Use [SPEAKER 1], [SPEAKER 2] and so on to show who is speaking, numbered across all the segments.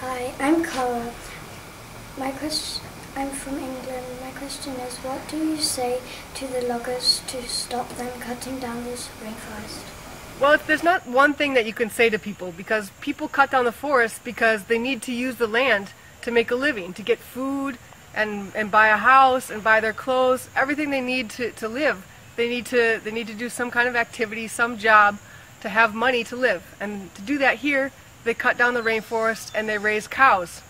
[SPEAKER 1] Hi, I'm Cara. I'm from England. My question is, what do you say to the loggers to stop them cutting down this rainforest?
[SPEAKER 2] Well, there's not one thing that you can say to people, because people cut down the forest because they need to use the land to make a living, to get food and buy a house and buy their clothes, everything they need to live. They need to do some kind of activity, some job to have money to live. And to do that here, they cut down the rainforest and they raise cows.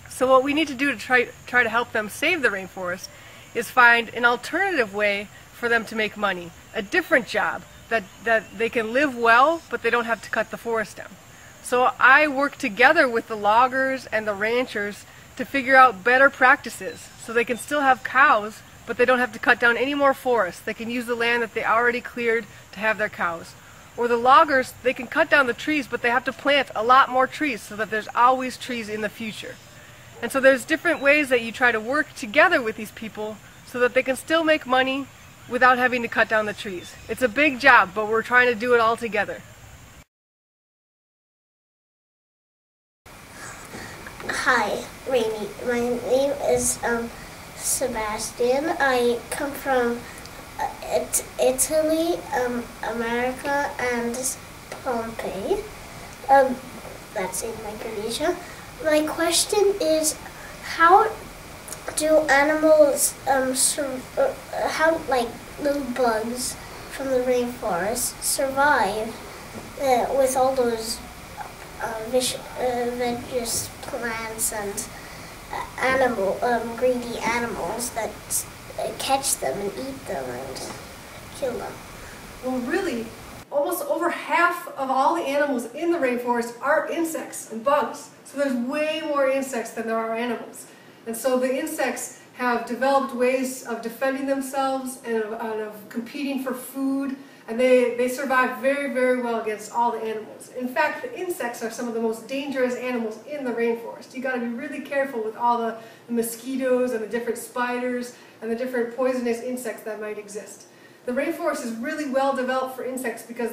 [SPEAKER 2] So what we need to do to try to help them save the rainforest is find an alternative way for them to make money, a different job that they can live well, but they don't have to cut the forest down. So I work together with the loggers and the ranchers to figure out better practices so they can still have cows, but they don't have to cut down any more forests. They can use the land that they already cleared to have their cows. Or the loggers, they can cut down the trees, but they have to plant a lot more trees so that there's always trees in the future. And so there's different ways that you try to work together with these people so that they can still make money without having to cut down the trees. It's a big job, but we're trying to do it all together.
[SPEAKER 3] Hi, Rainy. My name is Sebastian. I come from Italy, America, and Pompeii. That's in Micronesia. My question is, how do animals, how like little bugs from the rainforest survive with all those vicious plants and greedy animals that catch them and eat them and kill them?
[SPEAKER 2] Well, really, almost over half of all the animals in the rainforest are insects and bugs. So there's way more insects than there are animals. And so the insects have developed ways of defending themselves and of competing for food, and they survive very, very well against all the animals. In fact, the insects are some of the most dangerous animals in the rainforest. You got to be really careful with all the mosquitoes and the different spiders and the different poisonous insects that might exist. The rainforest is really well developed for insects because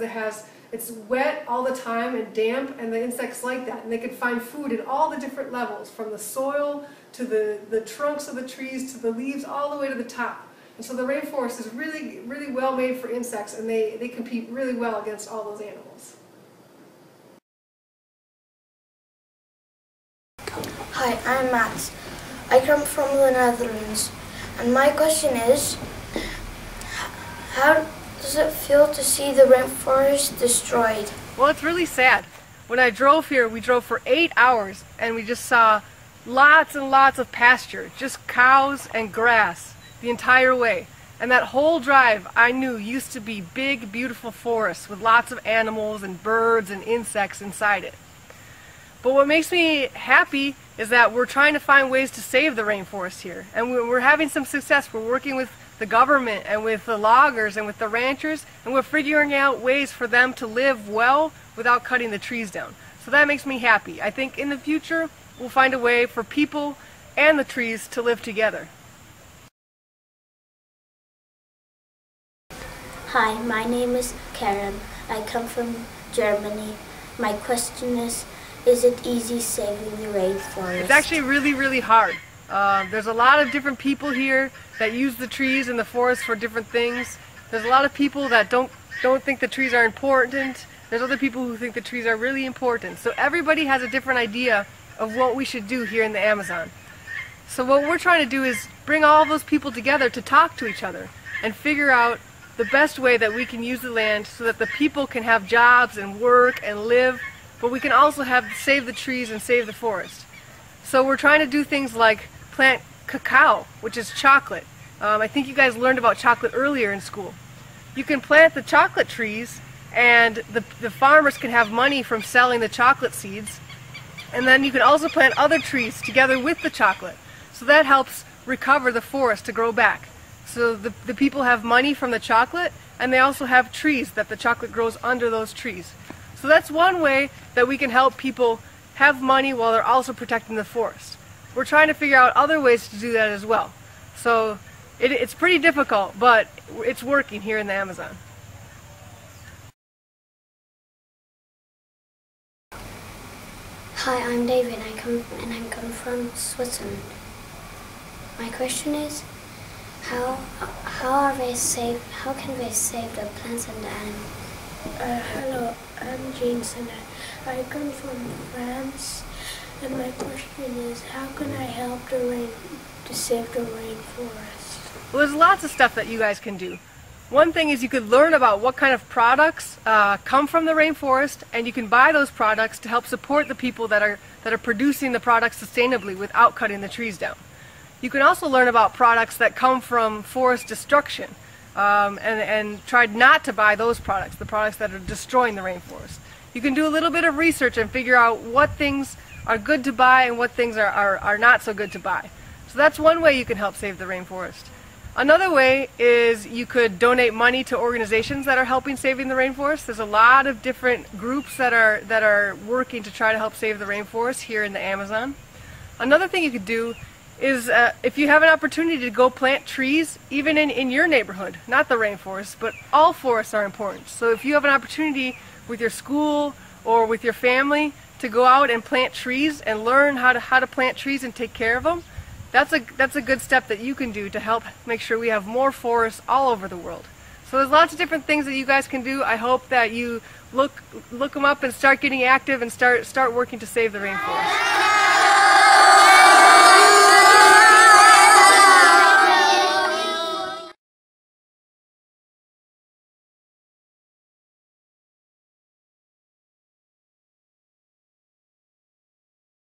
[SPEAKER 2] it's wet all the time and damp, and the insects like that, and they can find food in all the different levels, from the soil to the trunks of the trees to the leaves all the way to the top. And so the rainforest is really, really well made for insects, and they compete really well against all those animals.
[SPEAKER 4] Hi, I'm Max. I come from the Netherlands, and my question is, how does it feel to see the rainforest destroyed?
[SPEAKER 2] Well, it's really sad. When I drove here, we drove for 8 hours, and we just saw lots and lots of pasture, just cows and grass the entire way. And that whole drive, I knew, used to be big, beautiful forests with lots of animals and birds and insects inside it. But what makes me happy is that we're trying to find ways to save the rainforest here. And we're having some success. We're working with the government and with the loggers and with the ranchers, and we're figuring out ways for them to live well without cutting the trees down. So that makes me happy. I think in the future we'll find a way for people and the trees to live together.
[SPEAKER 3] Hi, my name is Karen. I come from Germany. My question is it easy saving the rainforest?
[SPEAKER 2] It's actually really, really hard. There's a lot of different people here that use the trees and the forest for different things. There's a lot of people that don't think the trees are important. There's other people who think the trees are really important. So everybody has a different idea of what we should do here in the Amazon. So what we're trying to do is bring all those people together to talk to each other and figure out the best way that we can use the land so that the people can have jobs and work and live, but we can also save the trees and save the forest. So we're trying to do things like plant cacao, which is chocolate. I think you guys learned about chocolate earlier in school. You can plant the chocolate trees, and the farmers can have money from selling the chocolate seeds, and then you can also plant other trees together with the chocolate. So that helps recover the forest to grow back. So the people have money from the chocolate, and they also have trees that the chocolate grows under those trees. So that's one way that we can help people have money while they're also protecting the forest. We're trying to figure out other ways to do that as well. So it's pretty difficult, but it's working here in the Amazon.
[SPEAKER 1] Hi, I'm David. I come from Switzerland. My question is, how can they save the plants and the animals?
[SPEAKER 5] Hello, I'm James and I come from France. And my question is, how can I help to save the rainforest?
[SPEAKER 2] Well, there's lots of stuff that you guys can do. One thing is you could learn about what kind of products come from the rainforest, and you can buy those products to help support the people that are producing the products sustainably without cutting the trees down. You can also learn about products that come from forest destruction, and try not to buy those products, the products that are destroying the rainforest. You can do a little bit of research and figure out what things are good to buy and what things are not so good to buy. So that's one way you can help save the rainforest. Another way is you could donate money to organizations that are helping saving the rainforest. There's a lot of different groups that are working to try to help save the rainforest here in the Amazon. Another thing you could do is if you have an opportunity to go plant trees, even in your neighborhood, not the rainforest, but all forests are important. So if you have an opportunity with your school or with your family to go out and plant trees and learn how to plant trees and take care of them, that's a good step that you can do to help make sure we have more forests all over the world. So there's lots of different things that you guys can do. I hope that you look them up and start getting active and start working to save the rainforest.